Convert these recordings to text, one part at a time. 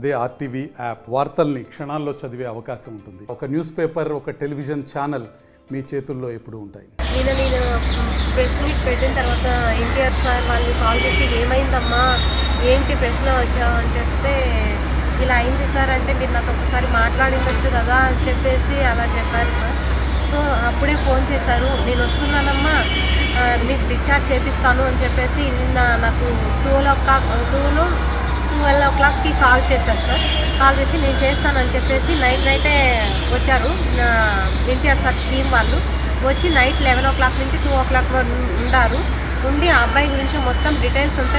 అదే RTV app వార్తల్ని క్షణాల్లో చదివే అవకాశం ఉంటుంది. ఒక న్యూస్ పేపర్, ఒక టెలివిజన్ ఛానల్ మీ చేతుల్లో ఎప్పుడూ ఉంటాయి. నేను ప్రెస్ మీట్ పెట్టిన తర్వాత ఎన్టీఆర్ సార్ వాళ్ళు కాల్ చేసి ఏమైందమ్మా, ఏంటి ప్రెస్లో వచ్చావు అని చెప్తే ఇలా అయింది సార్ అంటే మీరు నాతో ఒకసారి మాట్లాడించవచ్చు కదా అని చెప్పేసి అలా చెప్పారు సార్. సో అప్పుడే ఫోన్ చేశారు, నేను వస్తున్నానమ్మా మీకు డిశ్చార్జ్ చేపిస్తాను అని చెప్పేసి నిన్న నాకు 12 o'clockకి కాల్ చేశారు సార్. కాల్ చేసి నేను చేస్తానని చెప్పేసి నైటే వచ్చారు ఎన్టీఆర్ సార్ టీం వాళ్ళు. వచ్చి నైట్ 11 o'clock నుంచి 2 o'clock వరకు ఉండి ఆ అబ్బాయి గురించి మొత్తం డీటెయిల్స్ అంతా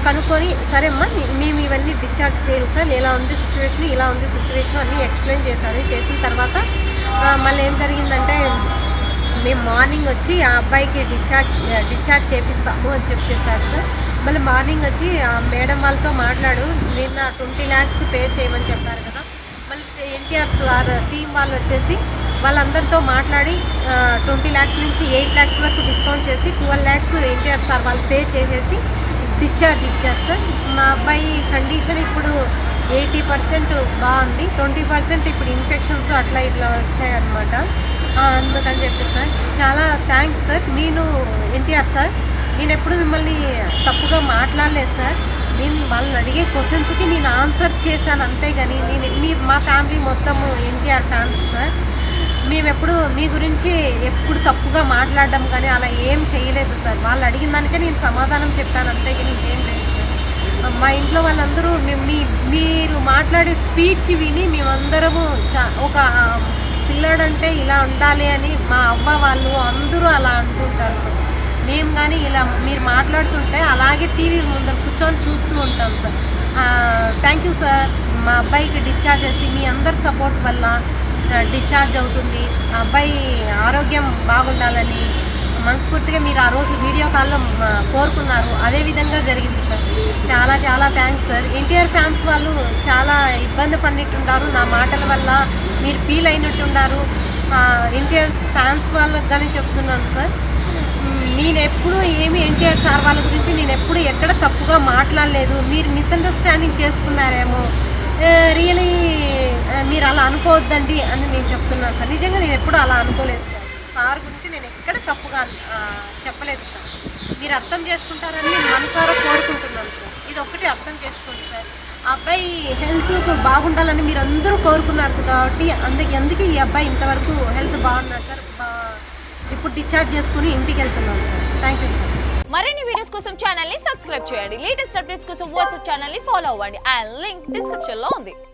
కనుక్కొని సరే అమ్మా మేము ఇవన్నీ డిశ్చార్జ్ చేయాలి సార్, ఇలా ఉంది సిచ్యువేషన్ అన్నీ ఎక్స్ప్లెయిన్ చేశారు. చేసిన తర్వాత మళ్ళీ ఏం జరిగిందంటే మేము మార్నింగ్ వచ్చి ఆ అబ్బాయికి డిశ్చార్జ్ చేపిస్తాము అని చెప్పారు సార్. మళ్ళీ మార్నింగ్ వచ్చి ఆ మేడం వాళ్ళతో మాట్లాడు, నిన్న 20 lakhs పే చేయమని చెప్పారు కదా. మళ్ళీ ఎన్టీఆర్ సార్ టీం వాళ్ళు వచ్చేసి వాళ్ళందరితో మాట్లాడి 20 lakhs నుంచి 8 lakhs వరకు డిస్కౌంట్ చేసి 12 lakhs ఎన్టీఆర్ సార్ వాళ్ళు పే చేసేసి డిశ్చార్జ్ ఇచ్చారు సార్. మా అబ్బాయి కండిషన్ ఇప్పుడు 80% బాగుంది, 20% ఇప్పుడు ఇన్ఫెక్షన్స్ అట్లా ఇట్లా వచ్చాయన్నమాట. అందుకని చెప్పి సార్ చాలా థ్యాంక్స్ సార్. నేను ఎన్టీఆర్ సార్ నేను ఎప్పుడు మిమ్మల్ని తప్పుగా మాట్లాడలేదు సార్. నేను వాళ్ళని అడిగే క్వశ్చన్స్కి నేను ఆన్సర్ చేశాను అంతేగాని మా ఫ్యామిలీ మొత్తము ఎన్టీఆర్ ఫ్యాన్స్ సార్. మేము ఎప్పుడు మీ గురించి ఎప్పుడు తప్పుగా మాట్లాడడం కానీ అలా ఏం చేయలేదు సార్. వాళ్ళు అడిగిన దానికే నేను సమాధానం చెప్పాను అంతేగాని ఏం లేదు సార్. మా ఇంట్లో వాళ్ళందరూ మీరు మాట్లాడే స్పీచ్ విని మేమందరము ఒక పిల్లాడంటే ఇలా ఉండాలి అని మా అవ్వ వాళ్ళు అందరూ అలా అంటుంటారు సార్. మేము కానీ ఇలా మీరు మాట్లాడుతుంటే అలాగే టీవీ ముందర కూర్చొని చూస్తూ ఉంటాం సార్. Thank you sir. మా అబ్బాయికి డిశ్చార్జ్ చేసి మీ అందరి సపోర్ట్ వల్ల డిశ్చార్జ్ అవుతుంది. ఆ అబ్బాయి ఆరోగ్యం బాగుండాలని మనస్ఫూర్తిగా మీరు ఆ రోజు వీడియో కాల్లో కోరుకున్నారు, అదేవిధంగా జరిగింది సార్. చాలా చాలా థ్యాంక్స్ సార్. ఎన్టీఆర్ ఫ్యాన్స్ వాళ్ళు చాలా ఇబ్బంది పడినట్టున్నారు, నా మాటల వల్ల మీరు ఫీల్ అయినట్టున్నారు. ఎన్టీఆర్ ఫ్యాన్స్ వాళ్ళకి కానీ చెప్తున్నాను సార్, నేను ఎప్పుడు ఎన్టీఆర్ సార్ వాళ్ళ గురించి నేను ఎప్పుడు ఎక్కడ తప్పుగా మాట్లాడలేదు. మీరు మిస్అండర్స్టాండింగ్ చేసుకున్నారేమో, రియలీ మీరు అలా అనుకోవద్దండి అని నేను చెప్తున్నాను సార్. నిజంగా నేను ఎప్పుడు అలా అనుకోలేదు సార్. సార్ గురించి నేను ఎక్కడ తప్పుగా చెప్పలేదు సార్. మీరు అర్థం చేసుకుంటారని నేను మనసారా కోరుకుంటున్నాను సార్. ఇది ఒకటి అర్థం చేసుకోండి సార్. ఆ అబ్బాయి హెల్త్ బాగుండాలని మీరు అందరూ కోరుకున్నారు కాబట్టి అందుకే ఈ అబ్బాయి ఇంతవరకు హెల్త్ బాగున్నాడు సార్. ఇప్పుడు డిశ్చార్జ్ చేసుకుని ఇంటికి వెళ్తున్నాం సార్. Thank you sir. మరిన్ని వీడియోస్ కోసం ఛానల్ ని సబ్స్క్రైబ్ చేయండి. లేటెస్ట్ అప్డేట్స్ కోసం వాట్సాప్ ఛానల్ ని ఫాలో అవ్వండి. ఆ లింక్ డిస్క్రిప్షన్ లో ఉంది.